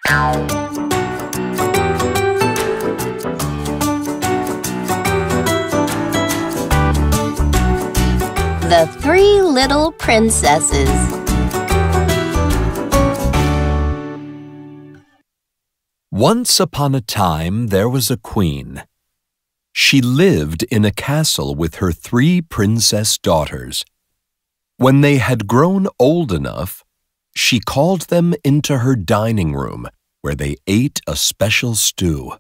The Three Little Princesses. Once upon a time there was a queen. She lived in a castle with her 3 princess daughters. When they had grown old enough, she called them into her dining room, where they ate a special stew.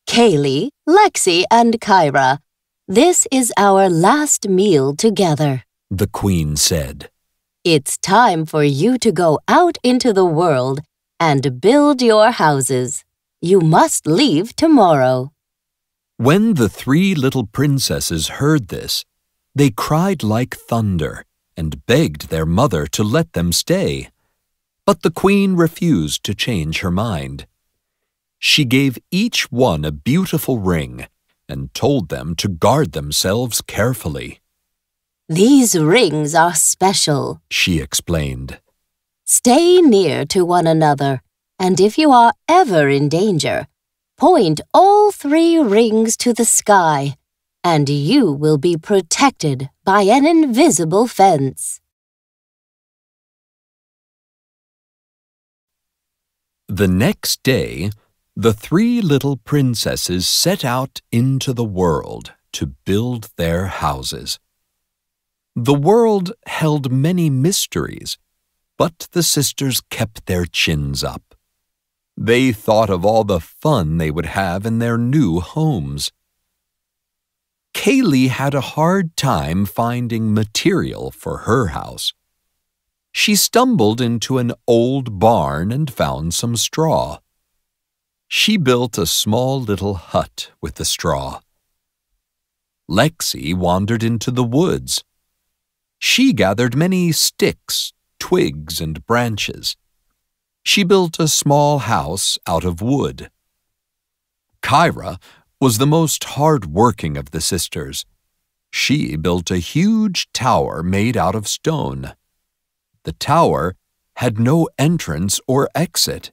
Kaylee, Lexi, and Kyra, this is our last meal together, the queen said. It's time for you to go out into the world and build your houses. You must leave tomorrow. When the 3 little princesses heard this, they cried like thunder and begged their mother to let them stay. But the queen refused to change her mind. She gave each one a beautiful ring and told them to guard themselves carefully. These rings are special, she explained. Stay near to one another, and if you are ever in danger, point all 3 rings to the sky, and you will be protected by an invisible fence. The next day, the 3 little princesses set out into the world to build their houses. The world held many mysteries, but the sisters kept their chins up. They thought of all the fun they would have in their new homes. Kaylee had a hard time finding material for her house. She stumbled into an old barn and found some straw. She built a small little hut with the straw. Lexi wandered into the woods. She gathered many sticks, twigs, and branches. She built a small house out of wood. Kyra was the most hard-working of the sisters. She built a huge tower made out of stone. The tower had no entrance or exit.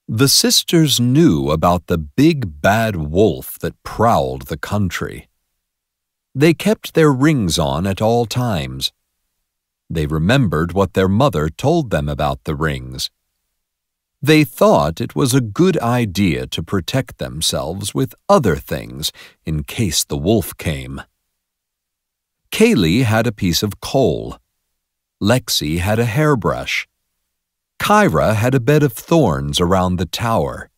The sisters knew about the big bad wolf that prowled the country. They kept their rings on at all times. They remembered what their mother told them about the rings. They thought it was a good idea to protect themselves with other things in case the wolf came. Kaylee had a piece of coal. Lexi had a hairbrush. Kyra had a bed of thorns around the tower.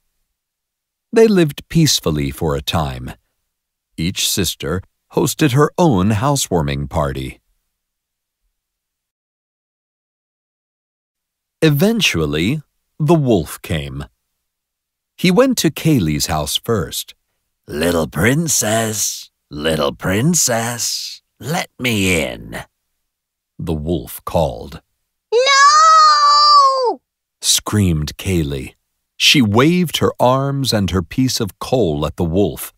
They lived peacefully for a time. Each sister hosted her own housewarming party. Eventually, the wolf came. He went to Kaylee's house first. Little princess, let me in, the wolf called. No! Screamed Kaylee. She waved her arms and her piece of coal at the wolf.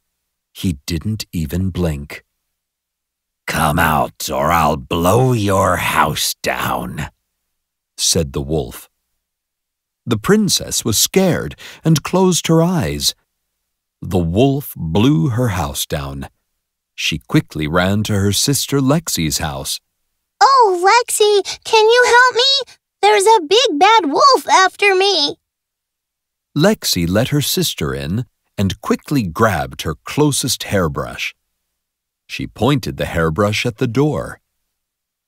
He didn't even blink. Come out or I'll blow your house down, said the wolf. The princess was scared and closed her eyes. The wolf blew her house down. She quickly ran to her sister Lexi's house. Oh, Lexi, can you help me? There's a big bad wolf after me. Lexi let her sister in and quickly grabbed her closest hairbrush. She pointed the hairbrush at the door.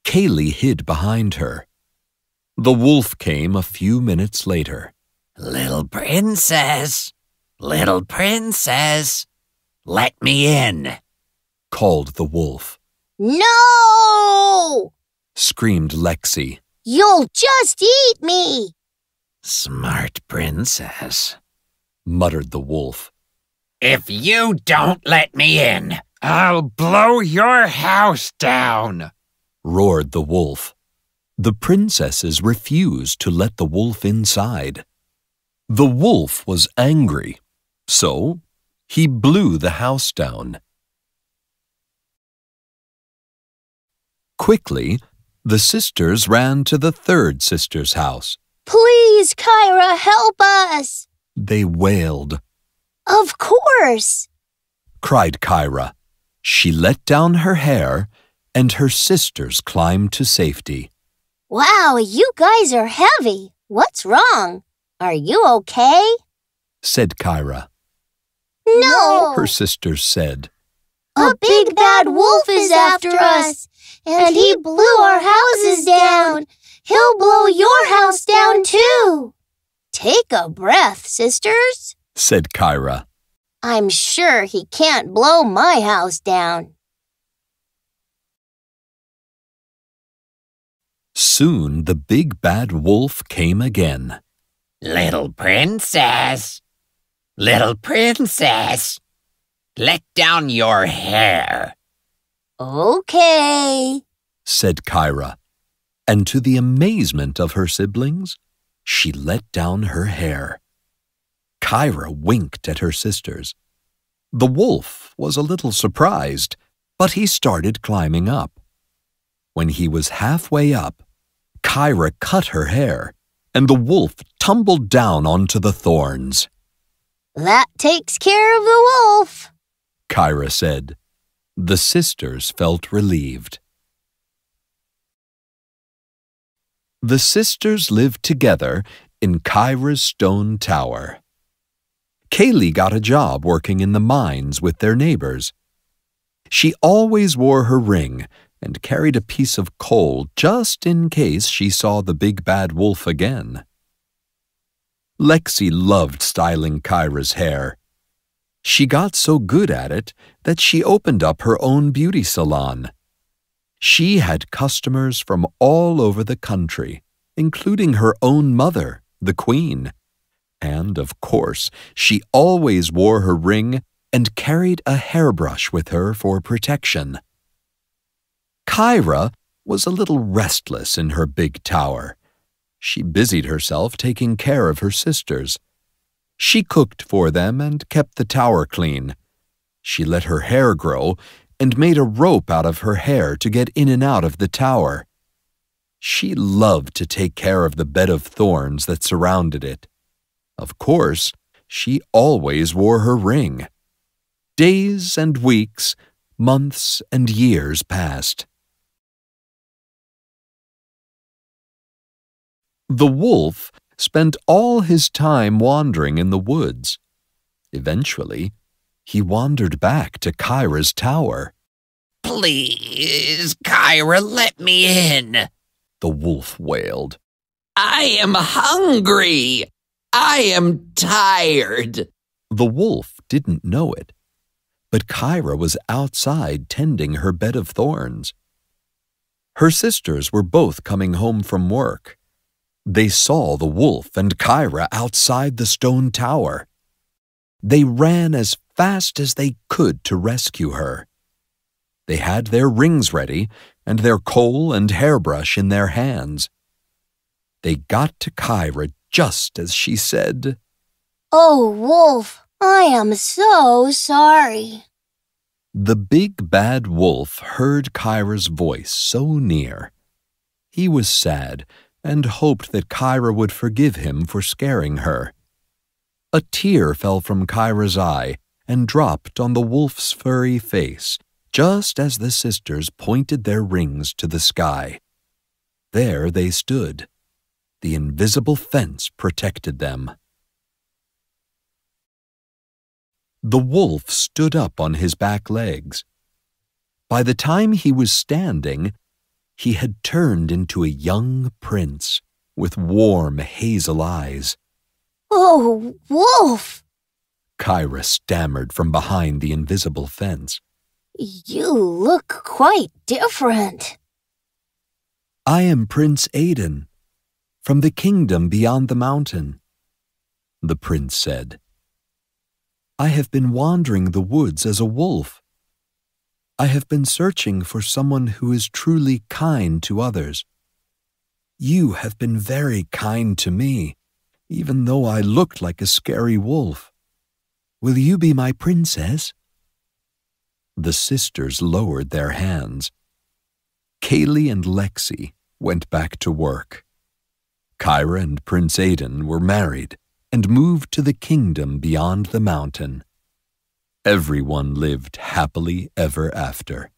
Kaylee hid behind her. The wolf came a few minutes later. Little princess, let me in, called the wolf. No! Screamed Lexi. You'll just eat me. Smart princess, muttered the wolf. If you don't let me in, I'll blow your house down, roared the wolf. The princesses refused to let the wolf inside. The wolf was angry, so he blew the house down. Quickly, The sisters ran to the third sister's house. Please, Kyra, help us! They wailed. Of course! Cried Kyra. She let down her hair, and her sisters climbed to safety. Wow, you guys are heavy. What's wrong? Are you okay? Said Kyra. No! Her sisters said. A big bad wolf is after us, and he blew our houses down. He'll blow your house down too. Take a breath, sisters, said Kyra. I'm sure he can't blow my house down. Soon the big bad wolf came again. Little princess, let down your hair. Okay, said Kyra, and to the amazement of her siblings, she let down her hair. Kyra winked at her sisters. The wolf was a little surprised, but he started climbing up. When he was halfway up, Kyra cut her hair, and the wolf tumbled down onto the thorns. That takes care of the wolf, Kyra said. The sisters felt relieved. The sisters lived together in Kyra's stone tower. Kaylee got a job working in the mines with their neighbors. She always wore her ring and carried a piece of coal just in case she saw the big bad wolf again. Lexi loved styling Kyra's hair. She got so good at it that she opened up her own beauty salon. She had customers from all over the country, including her own mother, the Queen. And, of course, she always wore her ring and carried a hairbrush with her for protection. Kyra was a little restless in her big tower. She busied herself taking care of her sisters. She cooked for them and kept the tower clean. She let her hair grow and made a rope out of her hair to get in and out of the tower. She loved to take care of the bed of thorns that surrounded it. Of course, she always wore her ring. Days and weeks, months and years passed. The wolf spent all his time wandering in the woods. Eventually, he wandered back to Kyra's tower. Please, Kyra, let me in. The wolf wailed. I am hungry. I am tired. The wolf didn't know it, but Kyra was outside tending her bed of thorns. Her sisters were both coming home from work. They saw the wolf and Kyra outside the stone tower. They ran as fast as they could to rescue her. They had their rings ready and their coal and hairbrush in their hands. They got to Kyra just as she said, Oh, wolf, I am so sorry. The big bad wolf heard Kyra's voice so near. He was sad and hoped that Kyra would forgive him for scaring her. A tear fell from Kyra's eye and dropped on the wolf's furry face, just as the sisters pointed their rings to the sky. There they stood. The invisible fence protected them. The wolf stood up on his back legs. By the time he was standing, he had turned into a young prince with warm hazel eyes. Oh, wolf! Kyra stammered from behind the invisible fence. You look quite different. I am Prince Aiden, from the kingdom beyond the mountain, the prince said. I have been wandering the woods as a wolf. I have been searching for someone who is truly kind to others. You have been very kind to me, even though I looked like a scary wolf. Will you be my princess? The sisters lowered their hands. Kaylee and Lexi went back to work. Kyra and Prince Aidan were married and moved to the kingdom beyond the mountain. Everyone lived happily ever after.